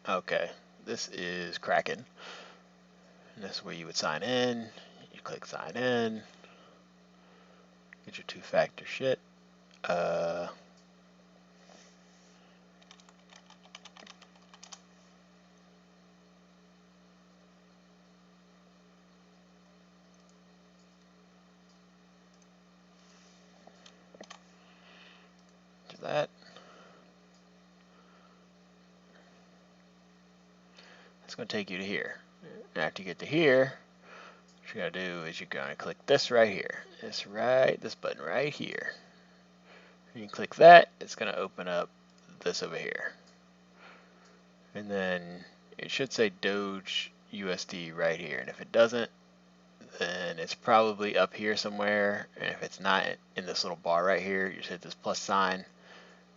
Okay, this is Kraken. And this is where you would sign in. You click sign in. Get your two-factor shit. Do that. It's going to take you to here. And after you get to here, what you're going to do is you're going to click this right here. This button right here. When you click that, it's going to open up this over here. And then it should say Doge USD right here. And if it doesn't, then it's probably up here somewhere. And if it's not in this little bar right here, you just hit this plus sign.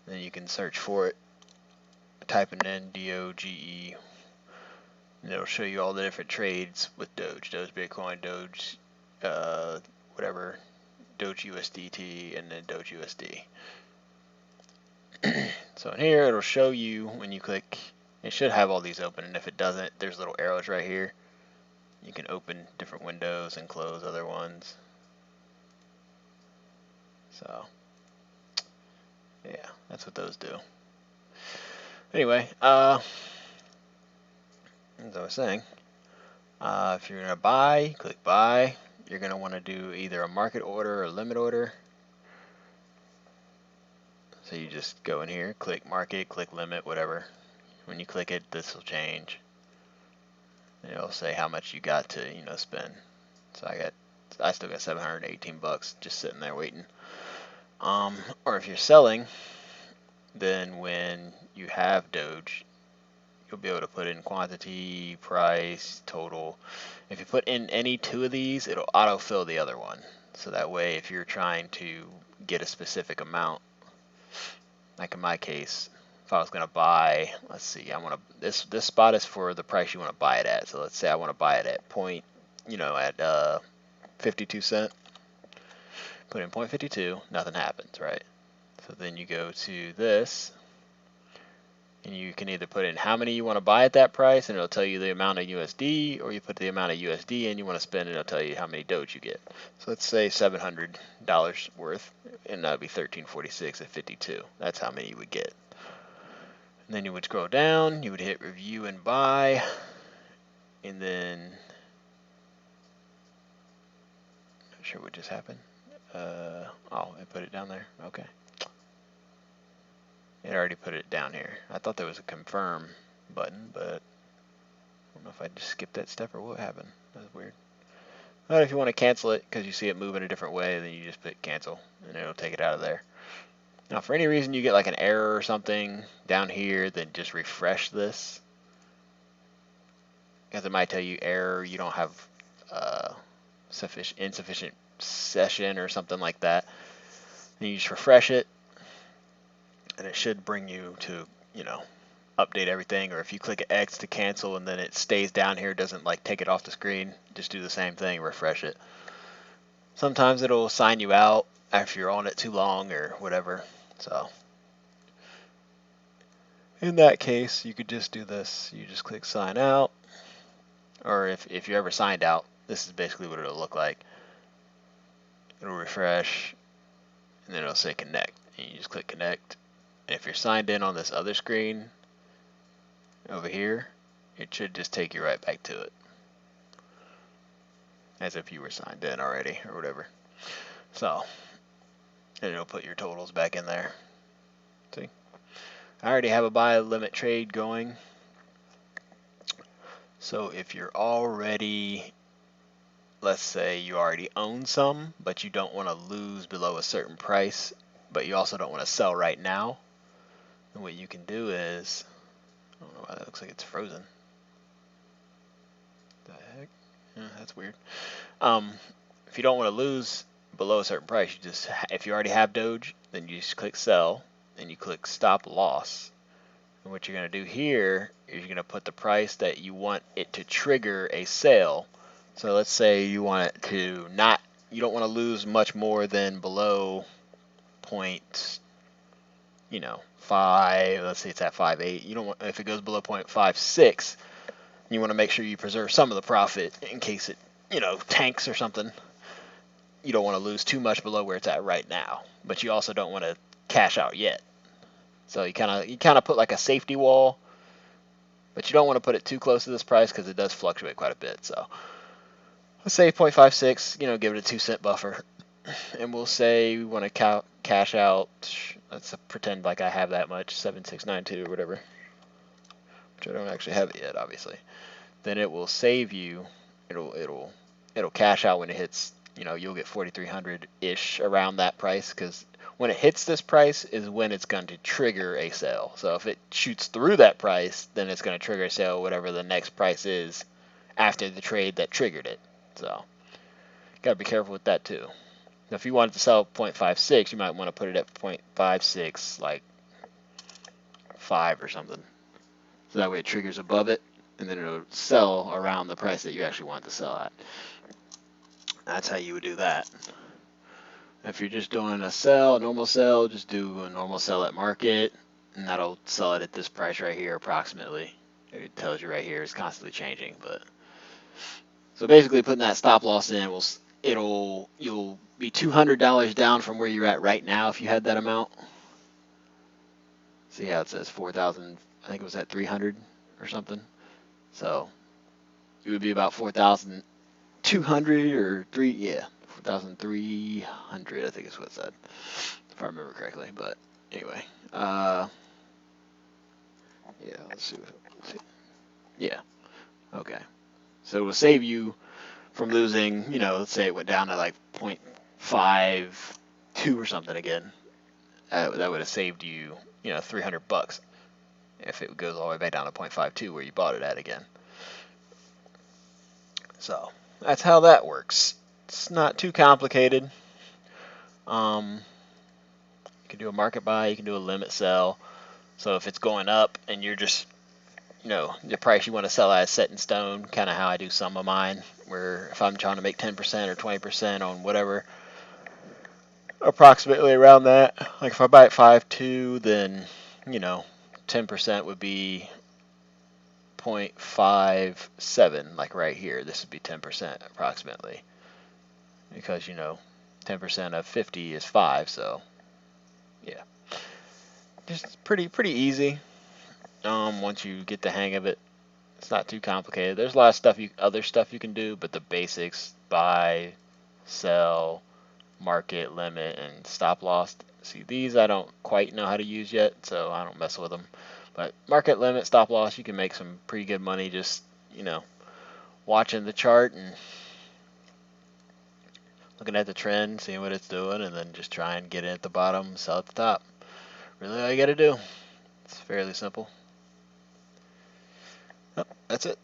Then you can search for it, typing in DOGE, and it'll show you all the different trades with Doge, Bitcoin, Doge, whatever, Doge USDT, and then Doge USD. So in here, it'll show you when you click. It should have all these open, and if it doesn't, there's little arrows right here. You can open different windows and close other ones. So yeah, that's what those do. Anyway, as I was saying, if you're gonna buy, click buy. You're gonna want to do either a market order or a limit order. So you just go in here, click market, click limit, whatever. When you click it, this will change. And it'll say how much you got to, spend. So I still got 718 bucks just sitting there waiting. Or if you're selling, then when you have Doge, you'll be able to put in quantity, price, total. If you put in any two of these, it'll autofill the other one. So that way, if you're trying to get a specific amount, like in my case, if I was going to buy, let's see, I want to, this spot is for the price you want to buy it at. So let's say I want to buy it at point, at 52 cent. Put in 0.52, nothing happens, right? So then you go to this, and you can either put in how many you want to buy at that price, and it'll tell you the amount of USD, or you put the amount of USD in you want to spend, and it'll tell you how many Doge you get. So let's say $700 worth, and that would be 1346 at 52. That's how many you would get. And then you would scroll down, you would hit review and buy, and then, not sure what just happened. Oh, it put it down there. Okay. It already put it down here. I thought there was a confirm button, but I don't know if I just skipped that step or what happened. That was weird. But if you want to cancel it because you see it moving a different way, then you just put cancel, and it'll take it out of there. Now, for any reason you get like an error or something down here, then just refresh this. Because it might tell you error, you don't have insufficient session or something like that. And you just refresh it, and it should bring you to, update everything. Or if you click X to cancel and then it stays down here, doesn't like take it off the screen, just do the same thing, refresh it. Sometimes it'll sign you out if you're on it too long or whatever. So in that case, you could just do this. You just click sign out. Or if you're ever signed out, this is basically what it'll look like. It'll refresh, and then it'll say connect. And you just click connect. And if you're signed in on this other screen over here, it should just take you right back to it, as if you were signed in already or whatever. So, and it'll put your totals back in there. See? I already have a buy limit trade going. So if you're already, let's say you already own some, but you don't want to lose below a certain price, but you also don't want to sell right now, then what you can do is, I don't know why that looks like it's frozen. The heck? Yeah, that's weird. If you don't want to lose below a certain price, you just, if you already have Doge, then you just click sell, and you click stop loss. And what you're going to do here is you're going to put the price that you want it to trigger a sale. So let's say you want it to not, you don't want to lose much more than below point, you know, 5, let's say it's at 5.8, you don't want, if it goes below 0.56, you want to make sure you preserve some of the profit in case it, you know, tanks or something. You don't want to lose too much below where it's at right now, but you also don't want to cash out yet. So you kind of put like a safety wall, but you don't want to put it too close to this price because it does fluctuate quite a bit. So let's say 0.56, you know, give it a 2-cent buffer, and we'll say we want to cash out. Let's pretend like I have that much, 7692 or whatever, which I don't actually have it yet, obviously. Then it will save you. It'll cash out when it hits. You know, you'll get 4,300 ish around that price, because when it hits this price is when it's going to trigger a sale. So if it shoots through that price, then it's going to trigger a sale, whatever the next price is after the trade that triggered it. So got to be careful with that too. Now, if you wanted to sell 0.56, you might want to put it at 0.56, like 5 or something. So that way it triggers above it, and then it'll sell around the price that you actually want to sell at. That's how you would do that. If you're just doing a normal sell, just do a normal sell at market, and that'll sell it at this price right here approximately. It tells you right here it's constantly changing, but so basically putting that stop loss in you'll be $200 down from where you're at right now if you had that amount. See how it says 4,000? I think it was at 300 or something. So it would be about 4,200 or 4,300, I think is what it said, if I remember correctly. But anyway, yeah, let's see. Yeah, okay. So it will save you from losing, you know, let's say it went down to like 0.52 or something again. That would have saved you, you know, $300 if it goes all the way back down to 0.52 where you bought it at again. So that's how that works. It's not too complicated. You can do a market buy, you can do a limit sell. So if it's going up and you're just, you know, the price you want to sell at is set in stone, kind of how I do some of mine, where if I'm trying to make 10% or 20% on whatever, approximately around that. Like if I buy at 5.2, then, you know, 10% would be 0.57, like right here. This would be 10% approximately, because, you know, 10% of 50 is 5, so yeah, just pretty easy. Once you get the hang of it, it's not too complicated. There's a lot of other stuff you can do, but the basics: buy, sell, market, limit, and stop loss. See, these I don't quite know how to use yet, so I don't mess with them. But market, limit, stop loss, you can make some pretty good money just, you know, watching the chart and looking at the trend, seeing what it's doing, and then just try and get in at the bottom, sell at the top. Really all you got to do. It's fairly simple. Oh, that's it.